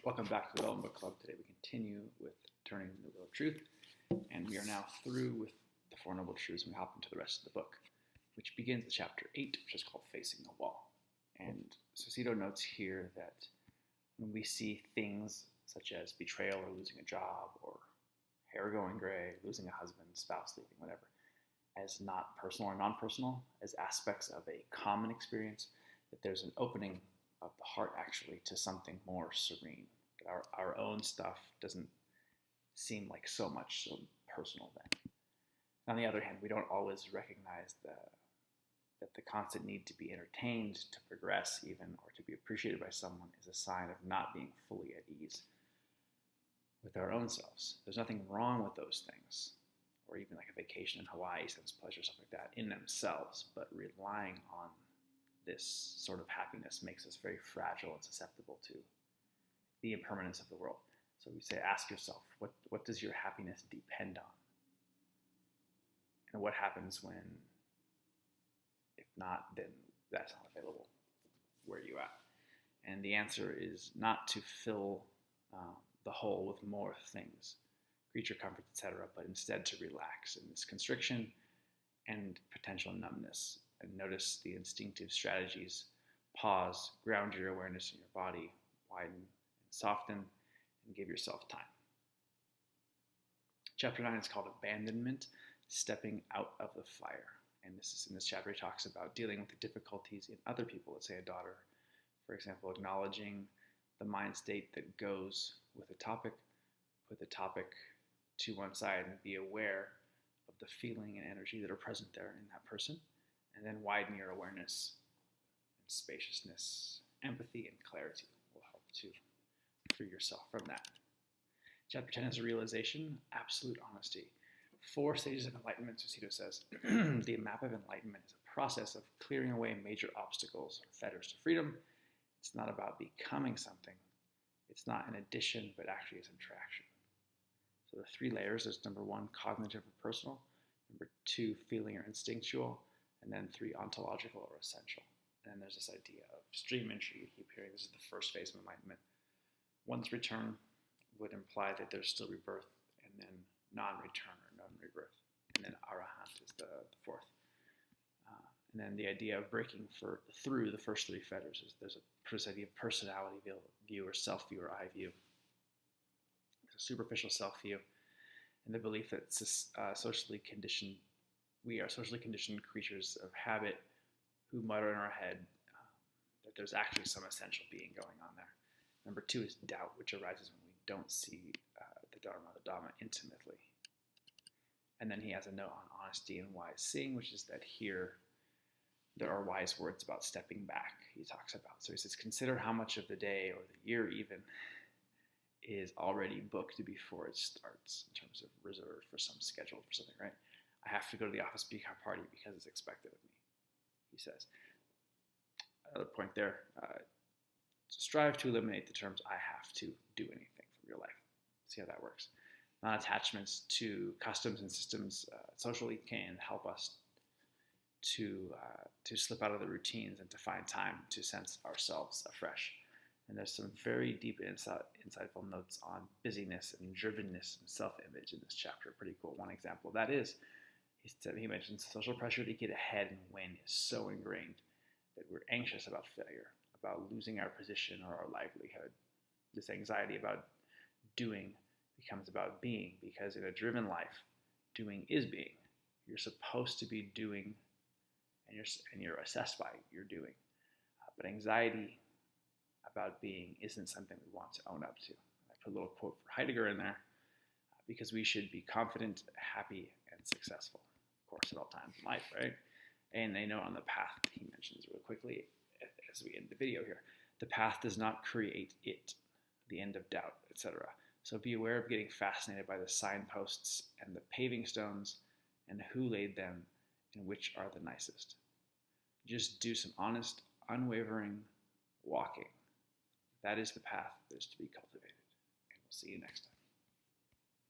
Welcome back to the Development Book Club. Today we continue with Turning the Wheel of Truth, and we are now through with the Four Noble Truths, and we hop into the rest of the book, which begins with chapter 8, which is called Facing the Wall. And Sucito notes here that when we see things such as betrayal or losing a job, or hair going gray, losing a husband, spouse leaving, whatever, as not personal or non-personal, as aspects of a common experience, that there's an opening of the heart actually to something more serene. Our own stuff doesn't seem like so personal then. On the other hand, we don't always recognize that the constant need to be entertained, to progress even, or to be appreciated by someone is a sign of not being fully at ease with our own selves. There's nothing wrong with those things, or even like a vacation in Hawaii, sense pleasure, stuff like that, in themselves, but relying on this sort of happiness makes us very fragile and susceptible to the impermanence of the world. So we say, ask yourself, what does your happiness depend on? And what happens when, if not, then that's not available? Where are you at? And the answer is not to fill the hole with more things, creature comforts, etc., but instead to relax in this constriction and potential numbness. And notice the instinctive strategies. Pause, ground your awareness in your body, widen and soften, and give yourself time. Chapter 9 is called Abandonment, Stepping Out of the Fire. And in this chapter, he talks about dealing with the difficulties in other people. Let's say a daughter, for example, acknowledging the mind state that goes with a topic, put the topic to one side and be aware of the feeling and energy that are present there in that person. And then widen your awareness and spaciousness, empathy, and clarity will help to free yourself from that. Chapter 10 is a realization, absolute honesty. 4 stages of enlightenment, Sucito says. The map of enlightenment is a process of clearing away major obstacles or fetters to freedom. It's not about becoming something. It's not an addition, but actually a subtraction. So the 3 layers, there's number 1, cognitive or personal. Number 2, feeling or instinctual. And then 3, ontological or essential. And then there's this idea of stream entry. You keep hearing this is the first phase of enlightenment. One's return would imply that there's still rebirth, and then non-return or non-rebirth. And then arahant is the 4th. And then the idea of breaking through the first 3 fetters is there's a idea of personality view or self-view or I view. There's a superficial self-view, and the belief that we are socially conditioned creatures of habit who mutter in our head that there's actually some essential being going on there. Number 2 is doubt, which arises when we don't see the Dharma, the Dhamma, intimately. And then he has a note on honesty and wise seeing, which is that here there are wise words about stepping back, he talks about. So he says, consider how much of the day or the year even is already booked before it starts in terms of reserved for some schedule for something, right? I have to go to the office party because it's expected of me, he says. Another point there, strive to eliminate the terms I have to do anything from your life. See how that works. Non-attachments to customs and systems socially can help us to slip out of the routines and to find time to sense ourselves afresh. And there's some very deep insightful notes on busyness and drivenness and self-image in this chapter. Pretty cool. One example of that is, he mentions social pressure to get ahead and win is so ingrained that we're anxious about failure, about losing our position or our livelihood. This anxiety about doing becomes about being, because in a driven life, doing is being. You're supposed to be doing, and you're assessed by your doing. But anxiety about being isn't something we want to own up to. I put a little quote for Heidegger in there, because we should be confident, happy, and successful, of course, at all times in life, right? And they know on the path, he mentions real quickly as we end the video here, the path does not create it, the end of doubt, etc. So be aware of getting fascinated by the signposts and the paving stones and who laid them and which are the nicest. Just do some honest, unwavering walking. That is the path that is to be cultivated. And we'll see you next time.